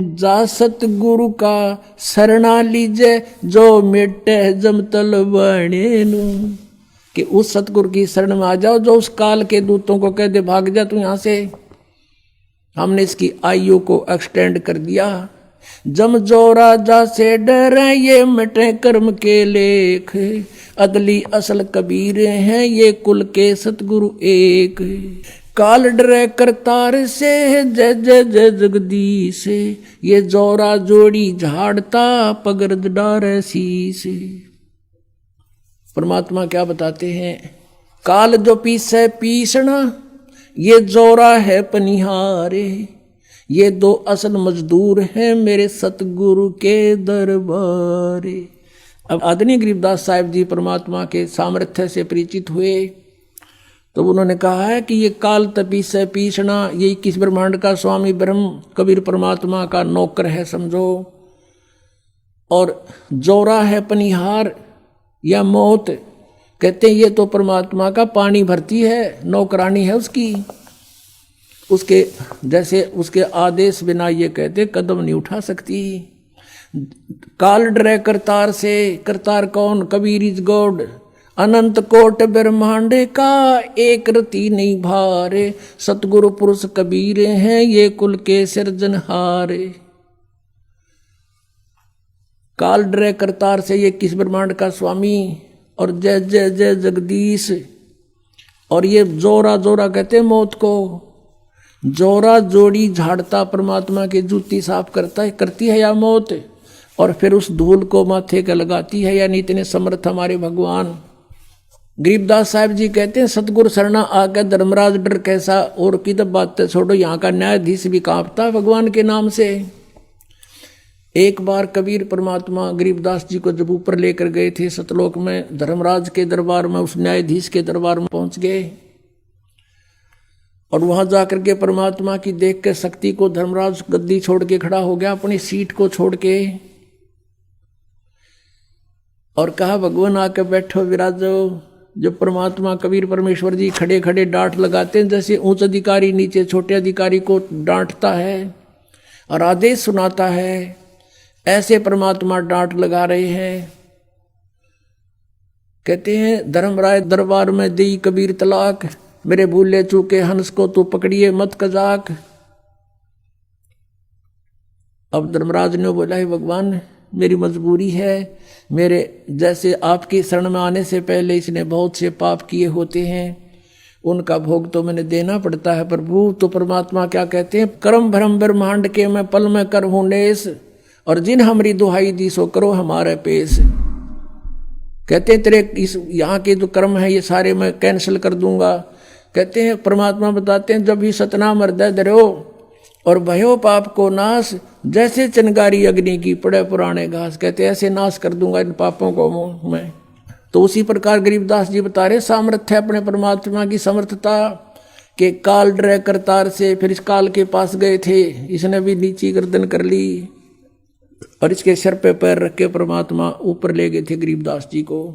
जा सतगुरु का शरणा लीजे जो मिटे जमतल बनेनु, कि उस सतगुरु की शरण में आ जाओ जो उस काल के दूतों को कह दे भाग जा तू यहां से। हमने इसकी आयु को एक्सटेंड कर दिया। जम जो राजा से डरे ये मिटे कर्म के लेख, अदली असल कबीर हैं ये कुल के सतगुरु एक। काल डरे करतार से जय जय जय जगदीश, ये जोरा जोड़ी झाड़ता पगरद डारे शीश। परमात्मा क्या बताते हैं, काल जो पीसे पीसना ये जोरा है पनिहारे, ये दो असल मजदूर हैं मेरे सतगुरु के दरबारे। अब आदरणीय गरीबदास साहिब जी परमात्मा के सामर्थ्य से परिचित हुए तो उन्होंने कहा है कि ये काल तपी से पीसना, ये 21 ब्रह्मांड का स्वामी ब्रह्म कबीर परमात्मा का नौकर है समझो, और जोरा है पनिहार या मौत, कहते हैं ये तो परमात्मा का पानी भरती है, नौकरानी है उसकी, उसके जैसे उसके आदेश बिना ये कहते कदम नहीं उठा सकती। काल डरे करतार से, करतार कौन, कबीर इज गॉड, अनंत कोट ब्रह्मांड का एक रति नहीं भारे, सतगुरु पुरुष कबीर हैं ये कुल के सिरजनहारे। काल डरे करतार से ये किस ब्रह्मांड का स्वामी, और जय जय जय जगदीश, और ये जोरा जोरा कहते हैं मौत को, जोरा जोड़ी झाड़ता परमात्मा के जूती साफ करता है, करती है या मौत, और फिर उस धूल को माथे का लगाती है, यानी इतने समर्थ हमारे भगवान। गरीबदास साहिब जी कहते हैं सतगुरु शरणा आकर धर्मराज डर कैसा, और की तो बात छोड़ो यहाँ का न्यायाधीश भी कांपता है भगवान के नाम से। एक बार कबीर परमात्मा गरीबदास जी को जब ऊपर लेकर गए थे सतलोक में, धर्मराज के दरबार में, उस न्यायाधीश के दरबार में पहुंच गए, और वहां जाकर के परमात्मा की देख के शक्ति को धर्मराज गद्दी छोड़ के खड़ा हो गया, अपनी सीट को छोड़ के, और कहा भगवान आकर बैठो विराजो। जब परमात्मा कबीर परमेश्वर जी खड़े खड़े डांट लगाते हैं, जैसे उच्च अधिकारी नीचे छोटे अधिकारी को डांटता है और आदेश सुनाता है, ऐसे परमात्मा डांट लगा रहे हैं। कहते हैं धर्मराय दरबार में दी कबीर तलाक, मेरे भूले चूके हंस को तू पकड़िए मत कजाक। अब धर्मराज ने बोला है भगवान मेरी मजबूरी है, मेरे जैसे आपकी शरण में आने से पहले इसने बहुत से पाप किए होते हैं, उनका भोग तो मैंने देना पड़ता है प्रभु। तो परमात्मा क्या कहते हैं, कर्म भ्रम ब्रह्मांड के मैं पल में कर हूं नेस, और जिन हमारी दुहाई दी सो करो हमारे पेश। कहते हैं तेरे इस यहाँ के जो कर्म है ये सारे मैं कैंसिल कर दूंगा। कहते हैं परमात्मा बताते हैं जब ही सतनाम हृदय धरो और भयो पाप को नाश, जैसे चिंगारी अग्नि की पड़े पुराने घास, कहते ऐसे नाश कर दूंगा इन पापों को मैं। तो उसी प्रकार गरीबदास जी बता रहे सामर्थ्य अपने परमात्मा की समर्थता के, काल डरे करतार से, फिर इस काल के पास गए थे, इसने भी नीची गर्दन कर ली और इसके सर पे पैर रख के परमात्मा ऊपर ले गए थे गरीबदास जी को।